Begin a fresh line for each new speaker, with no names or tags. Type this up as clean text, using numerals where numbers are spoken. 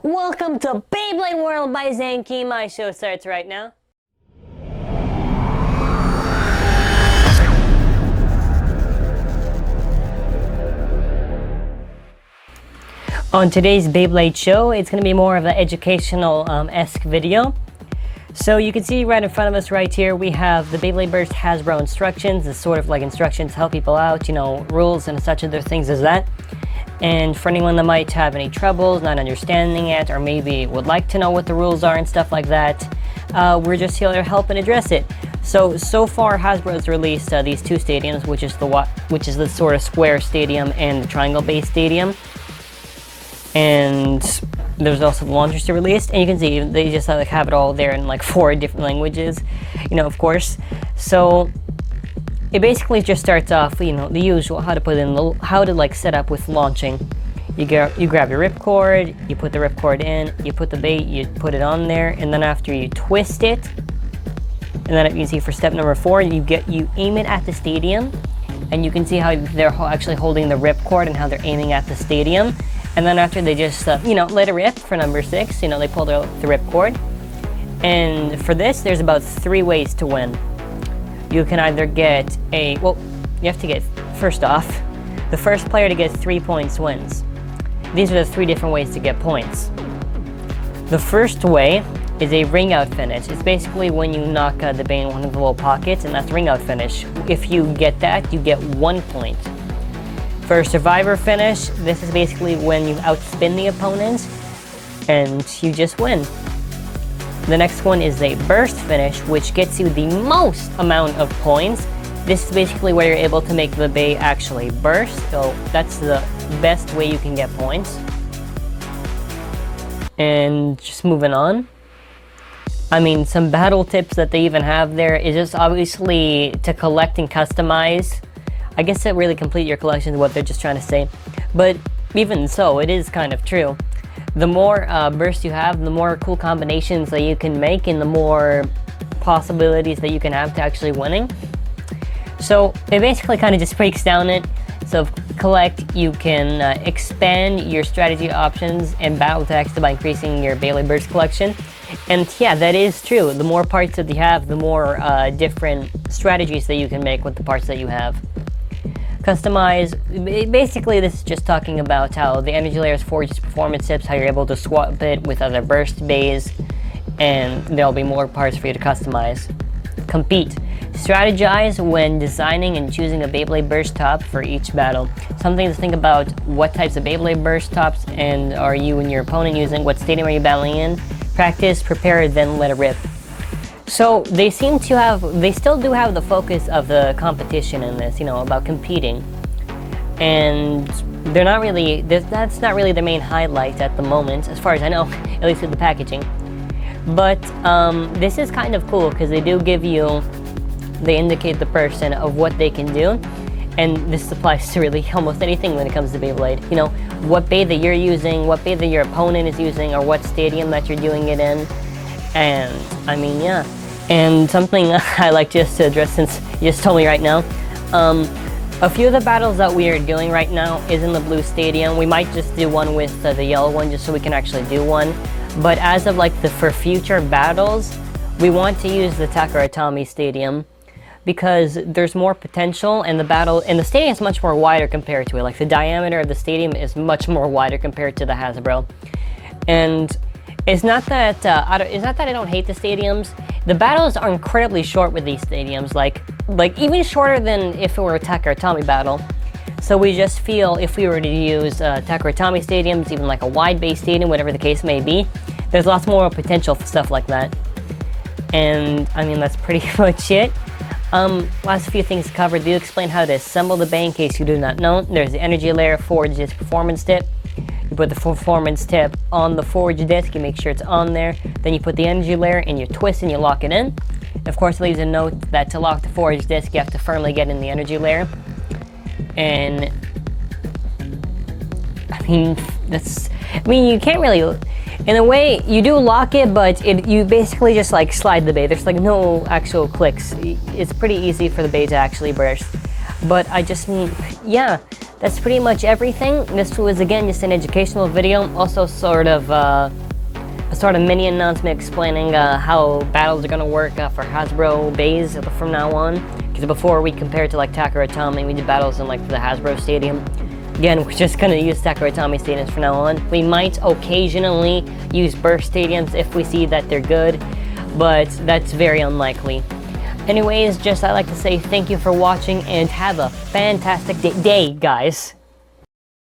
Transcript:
Welcome to Beyblade World by Zankye. My show starts right now. On today's Beyblade show, it's going to be more of an educational-esque video. So you can see right in front of us right here, we have the Beyblade Burst Hasbro instructions. It's sort of like instructions to help people out, you know, rules and such other things as that. And for anyone that might have any troubles, not understanding it, or maybe would like to know what the rules are and stuff like that, we're just here to help and address it. So far Hasbro has released these two stadiums, which is the sort of square stadium and the triangle-based stadium. And there's also the launchers to release, and you can see they just have it all there in like 4 different languages, you know, of course. So it basically just starts off, you know, the usual how to like set up with launching. You grab your ripcord, you put the ripcord in, you put the bait, you put it on there, and then after you twist it, and then you can see for step number 4, you aim it at the stadium, and you can see how they're actually holding the ripcord and how they're aiming at the stadium. And then after they just, you know, let it rip for number 6, you know, they pull the ripcord. And for this, there's about 3 ways to win. You can either get you have to get, first off, the first player to get 3 points wins. These are the 3 different ways to get points. The first way is a ring out finish. It's basically when you knock the bait in one of the little pockets, and that's ring out finish. If you get that, you get 1 point. For a survivor finish, this is basically when you outspin the opponents and you just win. The next one is a burst finish, which gets you the most amount of points. This is basically where you're able to make the bait actually burst, so that's the best way you can get points. And just moving on. I mean, some battle tips that they even have there is just obviously to collect and customize. I guess that really complete your collection is what they're just trying to say. But even so, it is kind of true. The more bursts you have, the more cool combinations that you can make, and the more possibilities that you can have to actually winning. So it basically kind of just breaks down it. So collect, you can expand your strategy options and battle text by increasing your Beyblade Burst collection. And yeah, that is true. The more parts that you have, the more different strategies that you can make with the parts that you have. Customize, basically this is just talking about how the energy layers forges performance tips, how you're able to swap it with other burst bays, and there'll be more parts for you to customize. Compete. Strategize when designing and choosing a Beyblade burst top for each battle. Something to think about: what types of Beyblade burst tops and are you and your opponent using? What stadium are you battling in? Practice, prepare, then let it rip. So they still do have the focus of the competition in this, you know, about competing. And that's not really the main highlight at the moment, as far as I know, at least with the packaging. But this is kind of cool because they indicate the person of what they can do. And this applies to really almost anything when it comes to Beyblade. You know, what bay that you're using, what bay that your opponent is using, or what stadium that you're doing it in. And I mean, yeah. And something I like just to address, since you just told me right now, a few of the battles that we are doing right now is in the blue stadium. We might just do one with the yellow one just so we can actually do one. But as of like for future battles, we want to use the Takaratomi stadium because there's more potential, and the stadium is much more wider compared to it. Like the diameter of the stadium is much more wider compared to the Hasbro. And it's not that I don't hate the stadiums. The battles are incredibly short with these stadiums, like even shorter than if it were a Takaratomi battle. So we just feel if we were to use Takaratomi stadiums, even like a wide base stadium, whatever the case may be, there's lots more potential for stuff like that. And I mean, that's pretty much it. Last few things covered. Do explain how to assemble the bay in case you do not know. There's the energy layer, forge disc, performance tip. You put the performance tip on the forge disc, you make sure it's on there. Then you put the energy layer and you twist and you lock it in. And of course, it leaves a note that to lock the forge disc, you have to firmly get in the energy layer. And I mean, you can't really, in a way, you do lock it, but you basically just like slide the bay. There's like no actual clicks. It's pretty easy for the bay to actually burst. But I just mean, yeah, that's pretty much everything. This was again just an educational video, also sort of a mini announcement explaining how battles are going to work for Hasbro Beys from now on. Because before we compared to like Takaratomi, we did battles in like the Hasbro Stadium. Again, we're just going to use Takaratomi stadiums from now on. We might occasionally use burst stadiums if we see that they're good, but that's very unlikely. Anyways, I'd like to say thank you for watching and have a fantastic day, guys.